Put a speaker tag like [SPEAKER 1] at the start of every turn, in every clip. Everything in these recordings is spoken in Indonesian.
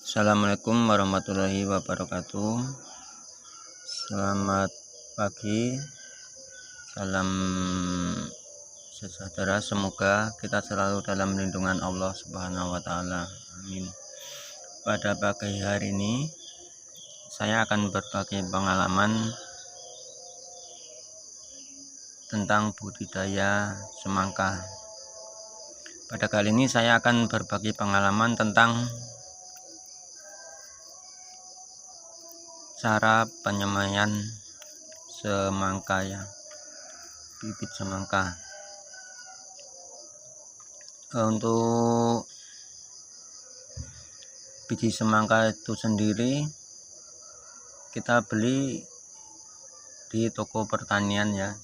[SPEAKER 1] Assalamualaikum warahmatullahi wabarakatuh. Selamat pagi, salam sejahtera. Semoga kita selalu dalam lindungan Allah Subhanahu wa Ta'ala. Amin. Pada pagi hari ini, saya akan berbagi pengalaman tentang budidaya semangka. Pada kali ini, saya akan berbagi pengalaman tentang cara penyemaian semangka, bibit semangka. Untuk biji semangka itu sendiri kita beli di toko pertanian ya.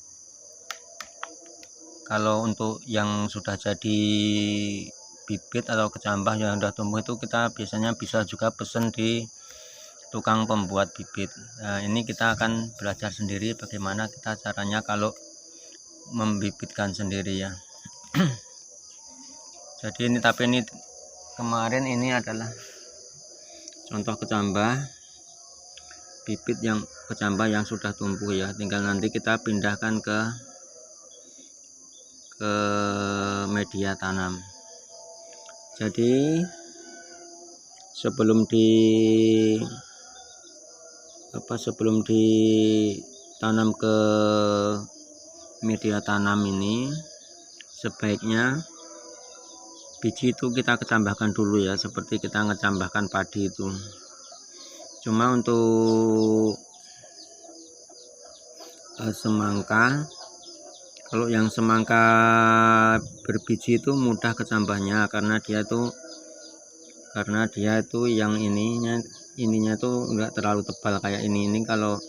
[SPEAKER 1] Kalau untuk yang sudah jadi bibit atau kecambah yang sudah tumbuh itu kita biasanya bisa juga pesen di tukang pembuat bibit. Nah, ini kita akan belajar sendiri bagaimana kita caranya kalau membibitkan sendiri ya. Jadi ini kemarin ini adalah contoh kecambah bibit yang kecambah yang sudah tumbuh ya. Tinggal nanti kita pindahkan ke media tanam. Jadi sebelum ditanam ke media tanam ini, sebaiknya biji itu kita kecambahkan dulu ya, seperti kita ngecambahkan padi itu. Cuma untuk semangka, kalau yang semangka berbiji itu mudah kecambahnya karena dia itu yang ininya tuh enggak terlalu tebal kayak ini. Kalau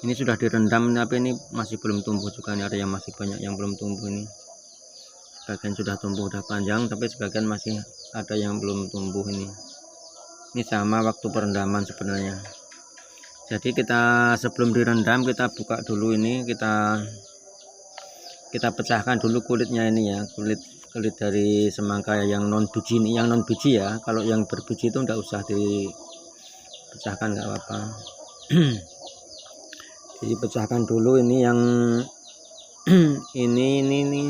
[SPEAKER 1] ini sudah direndam tapi ini masih belum tumbuh juga, nih ada yang masih banyak yang belum tumbuh ini. Sebagian sudah tumbuh, udah panjang, tapi sebagian masih ada yang belum tumbuh ini. Ini sama waktu perendaman sebenarnya. Jadi kita sebelum direndam kita buka dulu ini, kita pecahkan dulu kulitnya ini ya, kulit dari semangka yang non biji ini, yang non biji ya. Kalau yang berbiji itu enggak usah dipecahkan, enggak apa-apa. Jadi pecahkan dulu ini yang ini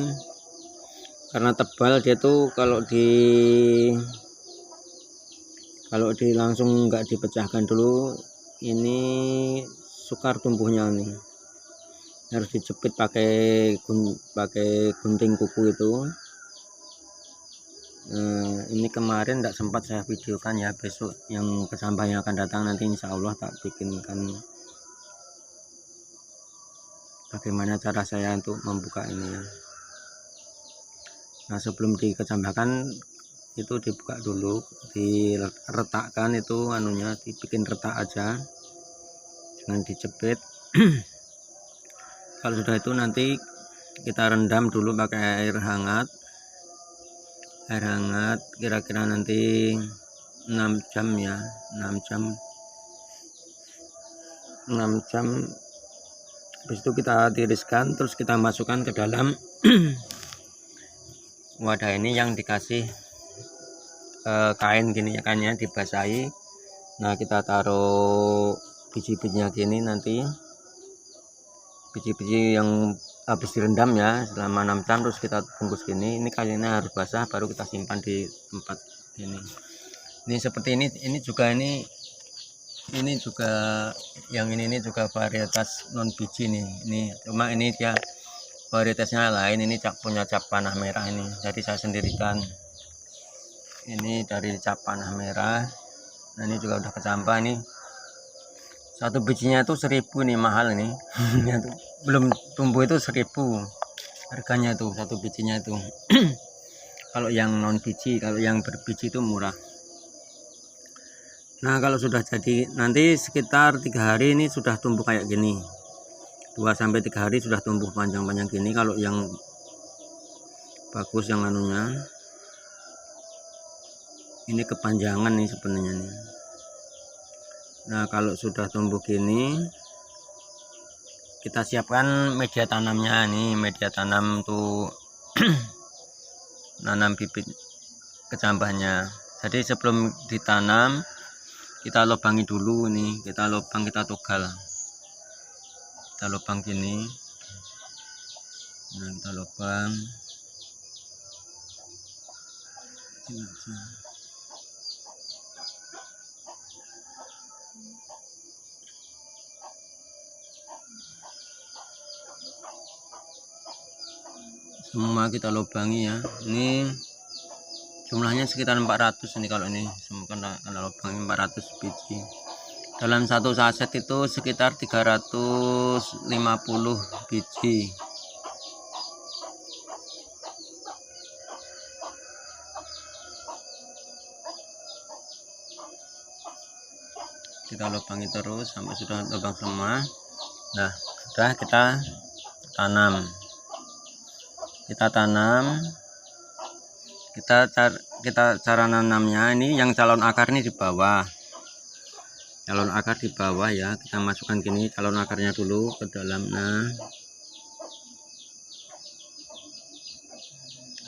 [SPEAKER 1] karena tebal dia tuh, kalau langsung enggak dipecahkan dulu ini sukar tumbuhnya nih. Harus dijepit pakai gunting kuku itu. Ini kemarin tidak sempat saya videokan ya, besok yang kecambah yang akan datang nanti insya Allah tak bikinkan bagaimana cara saya untuk membuka ini ya. Nah, sebelum dikecambahkan itu dibuka dulu, diletakkan itu dibikin retak aja, jangan dijepit. Kalau sudah itu nanti kita rendam dulu pakai air hangat kira-kira nanti 6 jam ya, 6 jam. Habis itu kita tiriskan, terus kita masukkan ke dalam wadah ini yang dikasih kain gini ya, kainnya dibasahi. Nah, kita taruh biji-bijinya gini, nanti biji-biji yang habis direndam ya selama 6 jam, terus kita bungkus gini. Ini kainnya harus basah baru kita simpan di tempat ini. Ini seperti ini juga ini juga yang ini juga varietas non biji nih. Ini cuma ini dia varietasnya lain, ini punya cap panah merah ini. Jadi saya sendirikan. Ini dari cap panah merah. Nah, ini juga udah kecambah nih. Satu bijinya itu 1000 nih, mahal ini. Belum tumbuh itu 1000 harganya tuh, satu bijinya itu. Kalau yang non biji, kalau yang berbiji itu murah. Nah, kalau sudah jadi nanti sekitar 3 hari ini sudah tumbuh kayak gini. 2-3 hari sudah tumbuh panjang-panjang gini. Kalau yang bagus yang ini kepanjangan nih sebenarnya nih. Nah, kalau sudah tumbuh gini kita siapkan media tanamnya nih. Media tanam tuh nanam bibit kecambahnya. Jadi sebelum ditanam kita lubangi dulu ini, kita togal, kita lubang gini. Nah, kita lubang semua, kita lubangi ya. Ini jumlahnya sekitar 400 ini, kalau ini semua kena lubangi 400 biji. Dalam satu saset itu sekitar 350 biji. Kita lubangi terus sampai sudah lubang semua. Nah, sudah kita tanam. Kita cara nanamnya ini, yang calon akar ini di bawah. Calon akar di bawah ya, kita masukkan gini calon akarnya dulu ke dalam. Nah,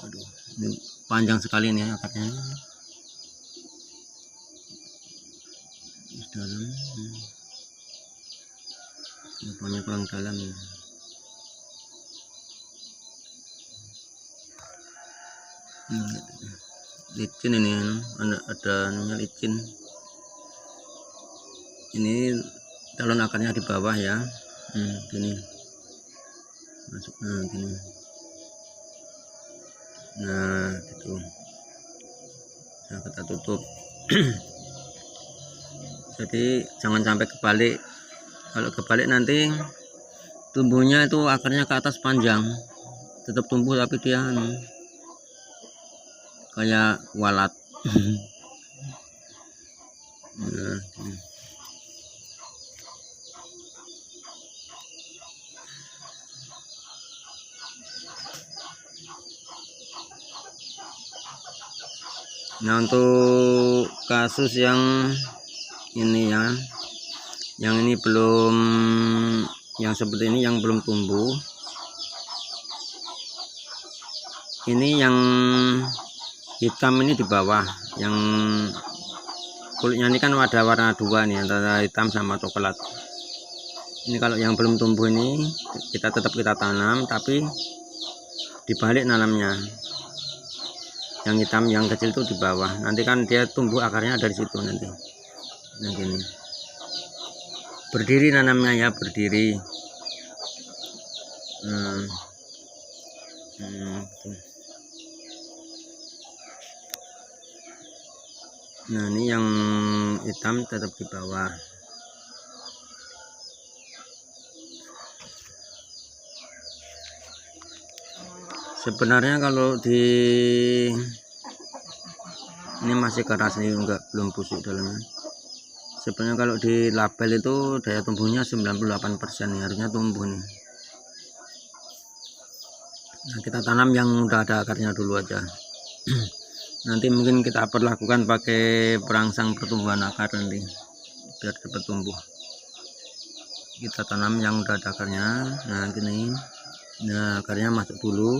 [SPEAKER 1] aduh, ini panjang sekali nih akarnya. Dalam, lubangnya kurang dalam. Licin ini, ada licin. Ini calon akarnya di bawah ya. Gini masuk, nah gini, nah gitu. Nah, kita tutup. Jadi jangan sampai kebalik. Kalau kebalik nanti tumbuhnya itu akarnya ke atas panjang, tetap tumbuh tapi dia kayak walat. Nah, untuk kasus yang ini ya, yang ini belum, yang seperti ini yang belum tumbuh, ini yang hitam ini di bawah, yang kulitnya ini kan ada warna dua nih, antara hitam sama coklat. Ini kalau yang belum tumbuh ini kita tetap tanam, tapi dibalik nanamnya. Yang hitam yang kecil itu di bawah, nanti kan dia tumbuh akarnya dari situ nanti. Nah gini, berdiri nanamnya ya, berdiri. Nah, ini yang hitam tetap di bawah. Sebenarnya kalau di ini masih keras nih, belum busuk dalamnya. Sebenarnya kalau di label itu daya tumbuhnya 98% nih, harusnya tumbuh nih. Nah, kita tanam yang udah ada akarnya dulu aja. Nanti mungkin kita perlakukan pakai perangsang pertumbuhan akar nanti biar cepat tumbuh. Kita tanam yang udah ada akarnya. Nah gini, nah akarnya masuk dulu.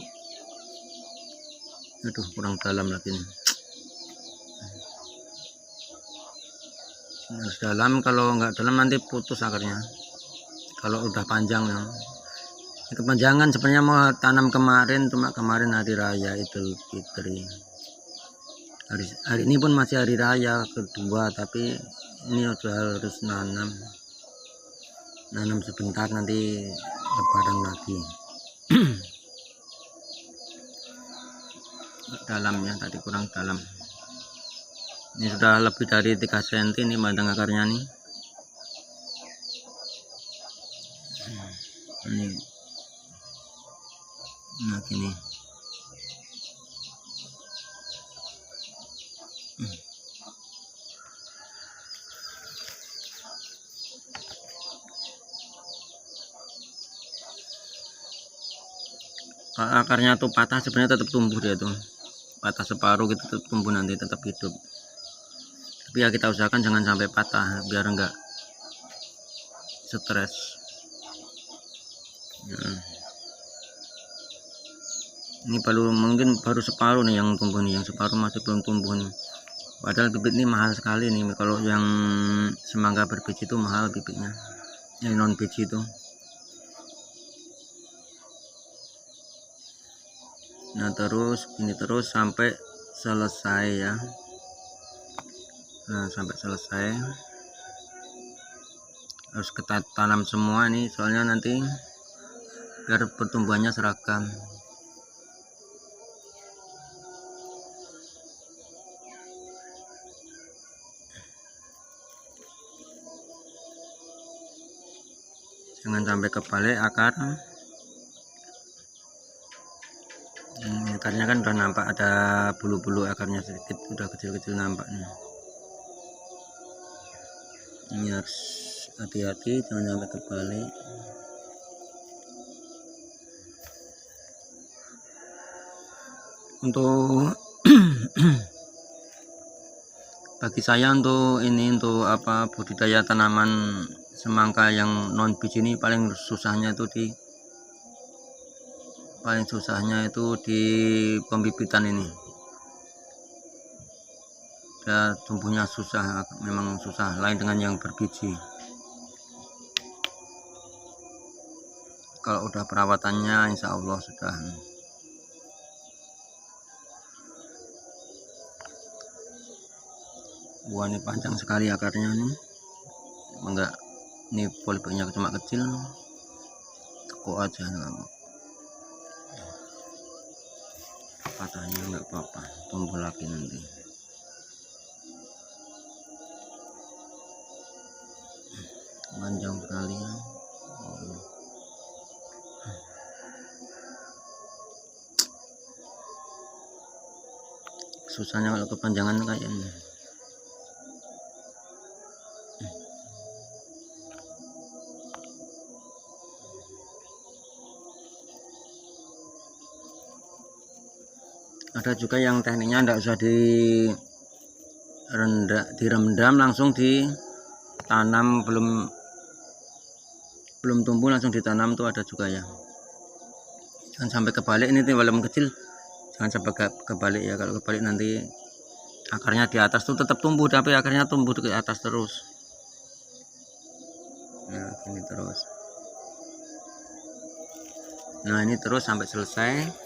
[SPEAKER 1] Aduh, kurang dalam lagi nih. Harus dalam, kalau nggak dalam nanti putus akarnya kalau udah panjang ya. Kepanjangan sebenarnya mau tanam kemarin, cuma kemarin hari raya Idul Fitri. Hari ini pun masih hari raya kedua, tapi ini udah harus nanam sebentar, nanti lebaran lagi. Dalamnya tadi kurang dalam, ini sudah lebih dari 3 cm ini batang akarnya nih. Ini, nah gini. Kalau akarnya tuh patah, sebenarnya tetap tumbuh dia tuh, patah separuh gitu tetap tumbuh, nanti tetap hidup. Tapi ya kita usahakan jangan sampai patah biar enggak stres. Nah, ini mungkin baru separuh nih yang tumbuh nih, yang separuh masih belum tumbuh nih. Padahal bibit ini mahal sekali nih, kalau yang semangka berbiji itu mahal bibitnya, yang non biji itu. Nah terus ini terus sampai selesai ya. Nah sampai selesai harus kita tanam semua nih, soalnya nanti biar pertumbuhannya seragam. Jangan sampai kebalik akar. Akarnya kan udah nampak, ada bulu-bulu akarnya sedikit, udah kecil-kecil nampak nih. Ini harus hati-hati jangan sampai kebalik. Untuk bagi saya untuk ini, untuk apa, budidaya tanaman semangka yang non biji ini paling susahnya itu di pembibitan ini. Ya tumbuhnya susah, memang susah, lain dengan yang berbiji. Kalau udah perawatannya insya Allah sudah. Wah ini panjang sekali akarnya nih, enggak, ini polybagnya cuma kecil, kok aja enggak patahnya, enggak apa-apa, tumbuh lagi nanti. Panjang sekali ya. Susahnya kalau kepanjangan kayaknya. Ada juga yang tekniknya enggak usah direndam, langsung ditanam, belum tumbuh langsung ditanam tuh ada juga ya. Jangan sampai kebalik ini, walaupun kecil jangan sampai kebalik ya. Kalau kebalik nanti akarnya di atas tuh tetap tumbuh, tapi akarnya tumbuh ke atas terus. Nah gini terus. Nah ini terus sampai selesai.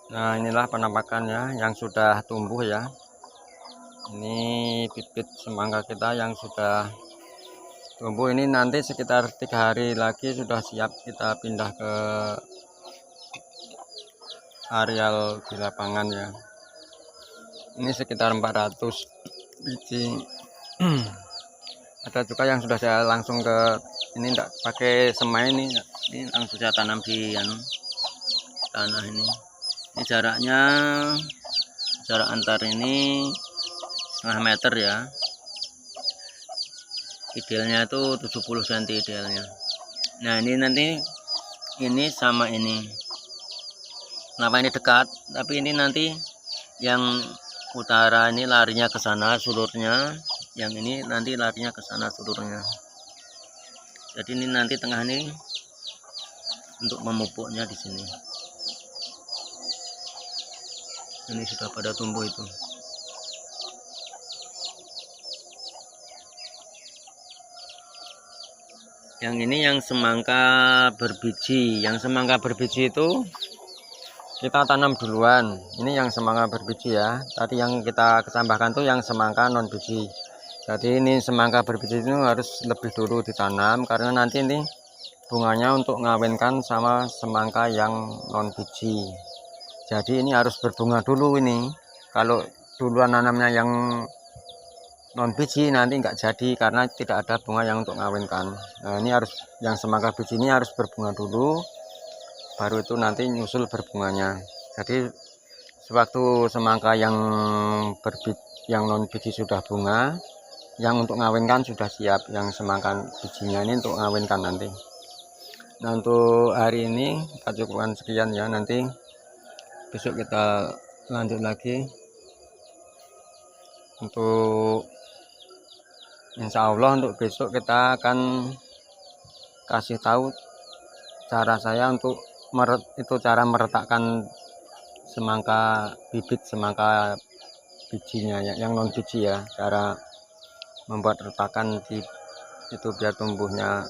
[SPEAKER 1] Nah inilah penampakannya yang sudah tumbuh ya. Ini bibit semangka kita yang sudah tumbuh. Ini nanti sekitar 3 hari lagi sudah siap kita pindah ke areal di lapangan ya. Ini sekitar 400 biji. Ada juga yang sudah saya langsung ke ini, enggak pakai semai, ini langsung saya tanam di tanah ini. Ini jarak antar ini setengah meter ya. Idealnya itu 70 cm idealnya. Nah ini nanti ini sama ini, kenapa ini dekat, tapi ini nanti yang utara ini larinya ke sana sulurnya, yang ini nanti larinya ke sana sulurnya. Jadi ini nanti tengah ini untuk memupuknya di sini. Ini sudah pada tumbuh itu. Yang ini yang semangka berbiji. Yang semangka berbiji itu kita tanam duluan. Ini yang semangka berbiji ya. Tadi yang kita tambahkan tuh yang semangka non biji. Jadi ini semangka berbiji itu harus lebih dulu ditanam, karena nanti ini bunganya untuk ngawinkan sama semangka yang non biji. Jadi ini harus berbunga dulu ini. Kalau duluan nanamnya yang non biji nanti enggak jadi, karena tidak ada bunga yang untuk ngawinkan. Nah ini harus, yang semangka biji ini harus berbunga dulu, baru itu nanti nyusul berbunganya. Jadi sewaktu semangka yang non biji sudah bunga, yang untuk ngawinkan sudah siap, yang semangka bijinya ini untuk ngawinkan nanti. Nah untuk hari ini kita cukupkan sekian ya, nanti besok kita lanjut lagi. Untuk insya Allah untuk besok kita akan kasih tahu cara saya untuk cara meretakkan semangka bibit, semangka bijinya ya, yang non biji ya, cara membuat retakan di itu biar tumbuhnya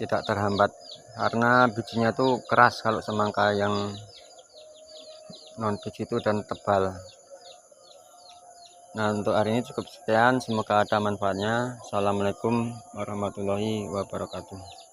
[SPEAKER 1] tidak terhambat, karena bijinya tuh keras kalau semangka yang non biji itu dan tebal. Nah, untuk hari ini cukup sekian, semoga ada manfaatnya. Assalamualaikum warahmatullahi wabarakatuh.